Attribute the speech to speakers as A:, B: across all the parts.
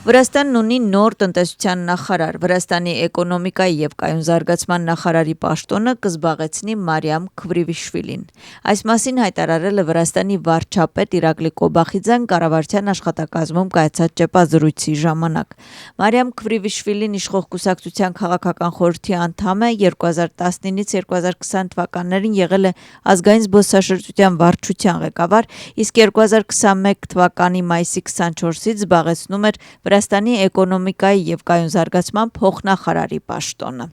A: Վրաստանն ունի նոր տնտեսության նախարար, Վրաստանի էկոնոմիկայի և կայուն զարգացման նախարարի պաշտոնը կզբաղեցնի Մարիամ Քվրիվիշվիլին։ Այս մասին հայտարարել է Վրաստանի վարչապետ Իրակլի Կոբախիձյան կառավարության աշխատակազմում կայացած ճեպազրույցի ժամանակ։ Մարիամ Քվրիվիշվիլին իշխող կուսակցության քաղաքական խորհրդի անդամ է, 2019-ից 2020 թվականներին եղել է ազգային զբոսաշրջության վարչության ղեկավար, իսկ 2021 թվականի մայիսի 24-ից զբաղեցնում էր Վրաստանի էկոնոմիկայի և կայուն զարգացման փոխնախարարի պաշտոնը։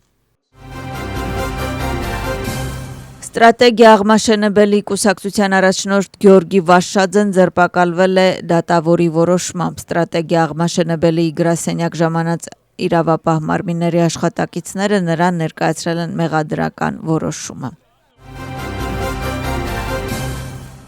A: Ստրատեգիա աղմաշենებელი կուսակցության առաջնորդ Գյորգի Վաշադեն ձերբակալվել է դատավորի որոշմամբ։ Ստրատեգիա աղմաշենებელი գրասենյակ ժամանած իրավապահ մարմինների աշխատակիցները նրան ներկայացրել են մեղադրական որոշումը։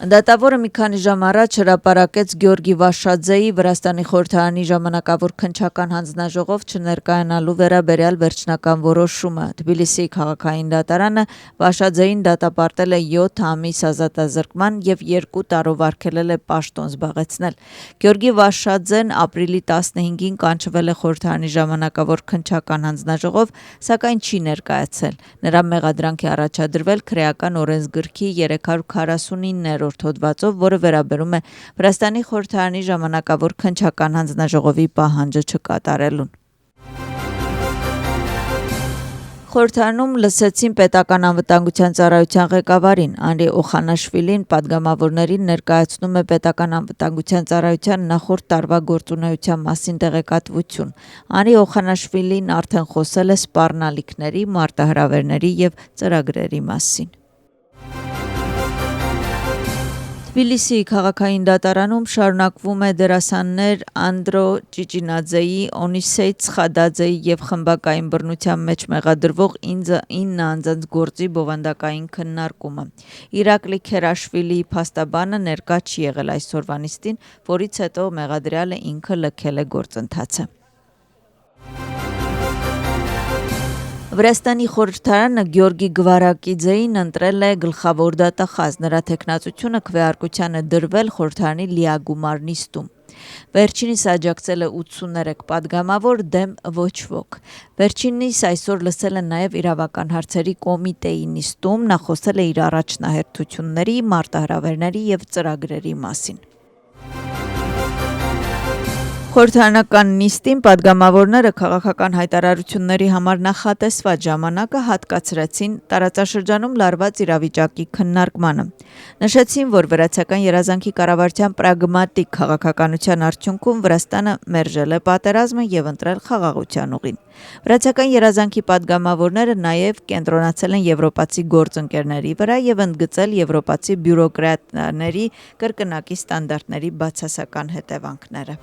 A: Դատավորը մի քանի ժամ առաջ հրապարակեց Գյորգի Վաշադեի Վրաստանի խորհրդարանի ժամանակավոր քննչական հանձնաժողով չներկայանալու վերաբերյալ վերջնական որոշումը։ Թբիլիսիի քաղաքային դատարանը Վաշադեին դատապարտել է 7 ամիս ազատազրկման և 2 տարով արգելել է պաշտոն զբաղեցնել։ Գյորգի Վաշադեն ապրիլի 15-ին կանչվել է խորհրդարանի ժամանակավոր քննչական հանձնաժողով, սակայն չի ներկայացել։ Նրա մեղադրանք է առաջադրվել քրեական օրենսգրքի 349-րդ հոդվածով, որը վերաբերում է Վրաստանի խորհրդարանի ժամանակավոր քննչական հանձնաժողովի պահանջը չկատարելուն։ Խորհրդարանում լսեցին պետական անվտանգության ծառայության ղեկավարին։ Անդրեյ Օխանաշվիլին պատգամավորներին ներկայացնում է պետական անվտանգության ծառայության նախորդ տարվա գործունեության մասին տեղեկատվություն։ Անդրեյ Օխանաշվիլին արդեն խոսել է սպառնալիքների, մարտահրավերների և ծրագրերի մասին։ Թբիլիսիի քաղաքային դատարանում շարունակվում է դերասաններ Անդրո Ճիճինաձեի, Օնիսեյ Ցխադաձեի և խմբակային բռնության մեջ մեղադրվող 9 անձանց գործի բովանդակային քննարկումը։ Իրակլի Քերաշվիլիի փաստաբանը ներկա չի եղել այսօրվա նիստին, որից հետո մեղադրյալը ինքը լքել է գործընթացը։ Վրաստանի խորհրդարանը Գյորգի Գվարակիձեին ընտրել է գլխավոր դատախազ։ Նրա թեկնածությունը քվեարկության է դրվել խորհրդարանի լիագումար նիստում։ Վերջինիս աջակցել է 83 պատգամավոր, դեմ ոչ ոք։ Վերջինիս այսօր լսել են նաև իրավական հարցերի կոմիտեի նիստում, նա խոսել է իր առաջնահերթությունների, մարտահրավերների և ծրագրերի մասին։ Խորհրդարանական նիստին պատգամավորները քաղաքական հայտարարությունների համար նախատեսված ժամանակը հատկացրեցին տարածաշրջանում լարված իրավիճակի քննարկմանը։ Նշեցին, որ վրացական երազանքի կառավարության պրագմատիկ քաղաքականության արդյունքում Վրաստանը մերժել է պատերազմը և ընտրել խաղաղության ուղին։ Վրացական երազանքի պատգամավորները նաև կենտրոնացել են եվրոպացի գործընկերների վրա և ընդգծել եվրոպացի բյուրոկրատների կրկնակի ստանդարտների բացասական հետևանքները։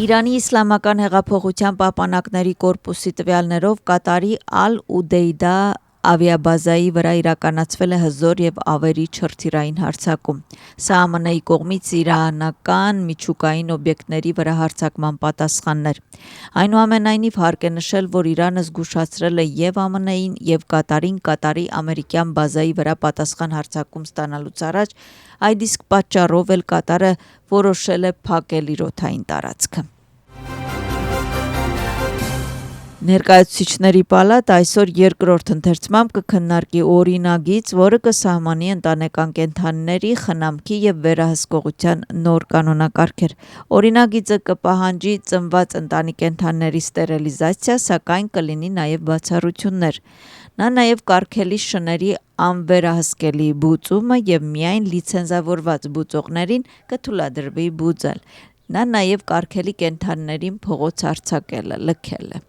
A: Իրանի իսլամական հեղափոխության պահպանակների կորպուսի տվյալներով Կատարի Ալ-Ուդեյդա ավիաբազայի վրա իրականացվել է հզոր և ավերիչ հրթիռային հարձակում։ Սա ԱՄՆ-ի կողմից իրանական միջուկային օբյեկտների վրա հարձակման պատասխանն էր։ Այնուամենայնիվ հարկ է նշել, որ Իրանը զգուշացրել է և ԱՄՆ-ին, և Կատարին Կատարի ամերիկյան բազայի վրա պատասխան հարձակում ստանալուց առաջ, այդ իսկ պատճառով էլ Կատարը որոշել է փակել իր օդային տարածքը։ Ներկայացուցիչների պալատը այսօր երկրորդ ընթերցմամբ կքննարկի օրինագիծ, որը կսահմանի ընտանեկան կենդանիների խնամքի և վերահսկողության նոր կանոնակարգեր։ Օրինագիծը կպահանջի ծնված ընտանի կենդանիների ստերիլիզացիա, սակայն կլինի նաև բացառություններ։ Նա նաև կարգելի շների անվերահսկելի բուծումը և միայն լիցենզավորված բուծողներին կթույլատրվի բուծել։ Նա նաև կարգելի կենդանիներին փողոց արձակելը լքել է։